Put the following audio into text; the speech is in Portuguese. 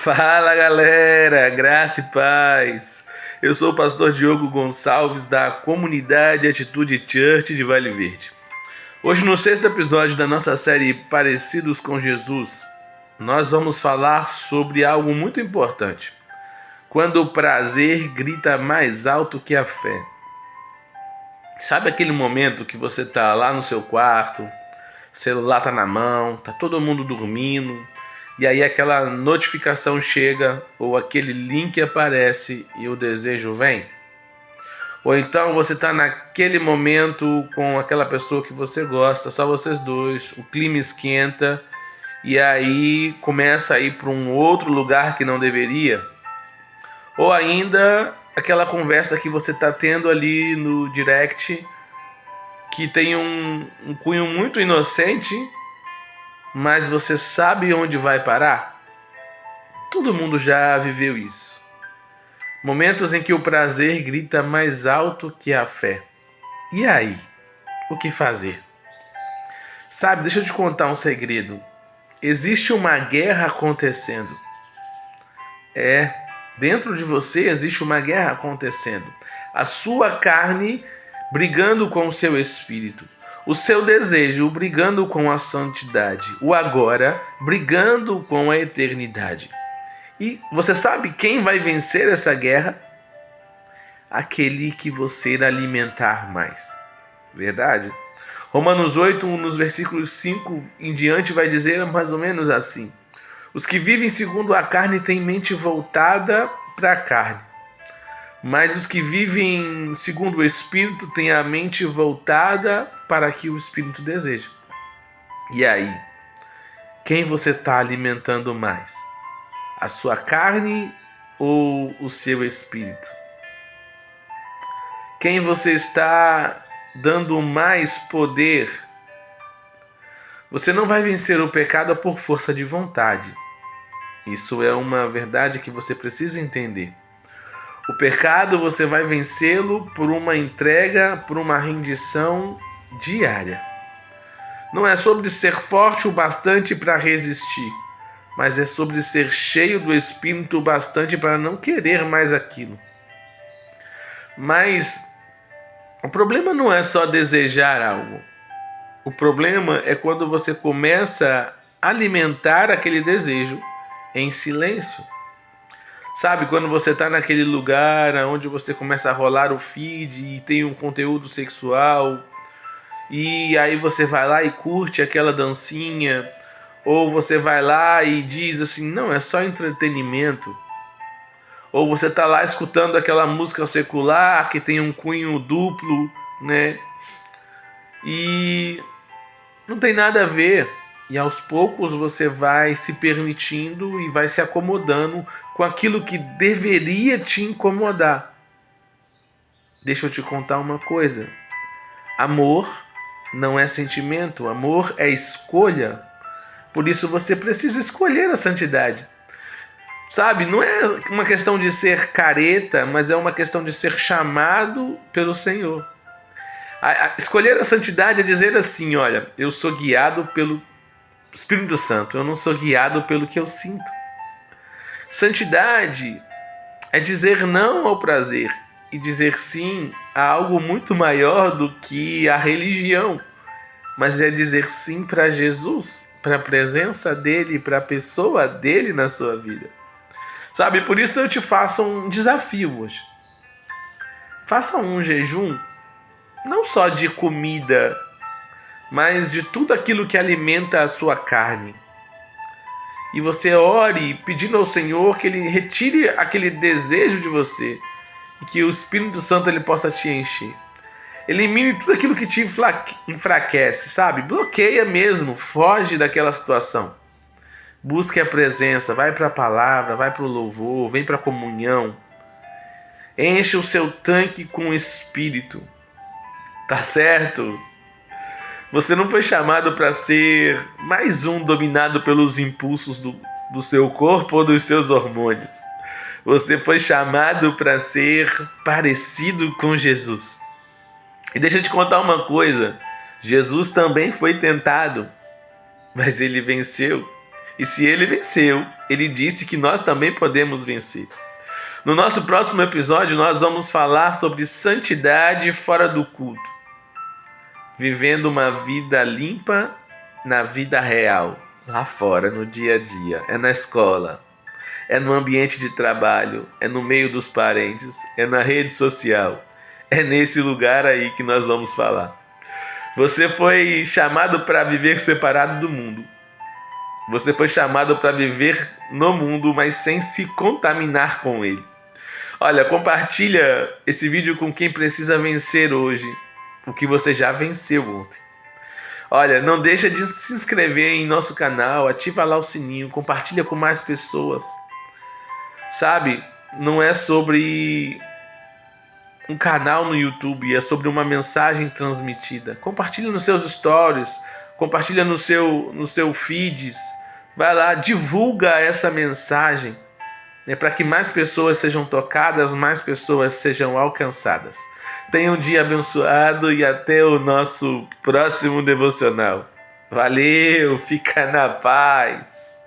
Fala galera, graça e paz. Eu sou o pastor Diogo Gonçalves da comunidade Atitude Church de Vale Verde. Hoje, no sexto episódio da nossa série Parecidos com Jesus, nós vamos falar sobre algo muito importante. Quando o prazer grita mais alto que a fé. Sabe aquele momento que você tá lá no seu quarto, celular tá na mão, tá todo mundo dormindo, e aí aquela notificação chega ou aquele link aparece e o desejo vem? Ou então você está naquele momento com aquela pessoa que você gosta, só vocês dois, o clima esquenta e aí começa a ir para um outro lugar que não deveria? Ou ainda aquela conversa que você está tendo ali no direct que tem um cunho muito inocente, mas você sabe onde vai parar? Todo mundo já viveu isso. Momentos em que o prazer grita mais alto que a fé. E aí? O que fazer? Sabe, deixa eu te contar um segredo. Existe uma guerra acontecendo. Dentro de você existe uma guerra acontecendo. A sua carne brigando com o seu espírito. O seu desejo brigando com a santidade. O agora brigando com a eternidade. E você sabe quem vai vencer essa guerra? Aquele que você alimentar mais. Verdade? Romanos 8, nos versículos 5 em diante, vai dizer mais ou menos assim: os que vivem segundo a carne têm mente voltada para a carne, mas os que vivem segundo o Espírito têm a mente voltada para o que o Espírito deseja. E aí? Quem você está alimentando mais? A sua carne ou o seu espírito? Quem você está dando mais poder? Você não vai vencer o pecado por força de vontade. Isso é uma verdade que você precisa entender. O pecado você vai vencê-lo por uma entrega, por uma rendição diária. Não é sobre ser forte o bastante para resistir, mas é sobre ser cheio do Espírito o bastante para não querer mais aquilo. Mas o problema não é só desejar algo. O problema é quando você começa a alimentar aquele desejo em silêncio. Sabe, quando você está naquele lugar onde você começa a rolar o feed e tem um conteúdo sexual, e aí você vai lá e curte aquela dancinha, ou você vai lá e diz assim, não, é só entretenimento. Ou você está lá escutando aquela música secular que tem um cunho duplo, né? E não tem nada a ver. E aos poucos você vai se permitindo e vai se acomodando com aquilo que deveria te incomodar. Deixa eu te contar uma coisa. Amor não é sentimento, amor é escolha. Por isso você precisa escolher a santidade. Sabe, não é uma questão de ser careta, mas é uma questão de ser chamado pelo Senhor. Escolher a santidade é dizer assim, olha, eu sou guiado pelo Espírito Santo, eu não sou guiado pelo que eu sinto. Santidade é dizer não ao prazer e dizer sim a algo muito maior do que a religião, mas é dizer sim para Jesus, para a presença dele, para a pessoa dele na sua vida. Sabe, por isso eu te faço um desafio hoje. Faça um jejum, não só de comida, mas de tudo aquilo que alimenta a sua carne. E você ore pedindo ao Senhor que Ele retire aquele desejo de você e que o Espírito Santo ele possa te encher. Elimine tudo aquilo que te enfraquece, sabe? Bloqueia mesmo, foge daquela situação. Busque a presença, vai para a palavra, vai para o louvor, vem para a comunhão. Enche o seu tanque com o Espírito. Tá certo? Você não foi chamado para ser mais um dominado pelos impulsos do seu corpo ou dos seus hormônios. Você foi chamado para ser parecido com Jesus. E deixa eu te contar uma coisa. Jesus também foi tentado, mas ele venceu. E se ele venceu, ele disse que nós também podemos vencer. No nosso próximo episódio, nós vamos falar sobre santidade fora do culto, vivendo uma vida limpa na vida real, lá fora, no dia a dia. É na escola, é no ambiente de trabalho, é no meio dos parentes, é na rede social. É nesse lugar aí que nós vamos falar. Você foi chamado para viver separado do mundo. Você foi chamado para viver no mundo, mas sem se contaminar com ele. Olha, compartilha esse vídeo com quem precisa vencer hoje, o que você já venceu ontem. Olha, não deixa de se inscrever em nosso canal, ativa lá o sininho, compartilha com mais pessoas. Sabe, não é sobre um canal no YouTube, é sobre uma mensagem transmitida. Compartilha nos seus stories, compartilha no seu feeds. Vai lá, divulga essa mensagem, né, para que mais pessoas sejam tocadas, mais pessoas sejam alcançadas. Tenha um dia abençoado e até o nosso próximo devocional. Valeu, fica na paz.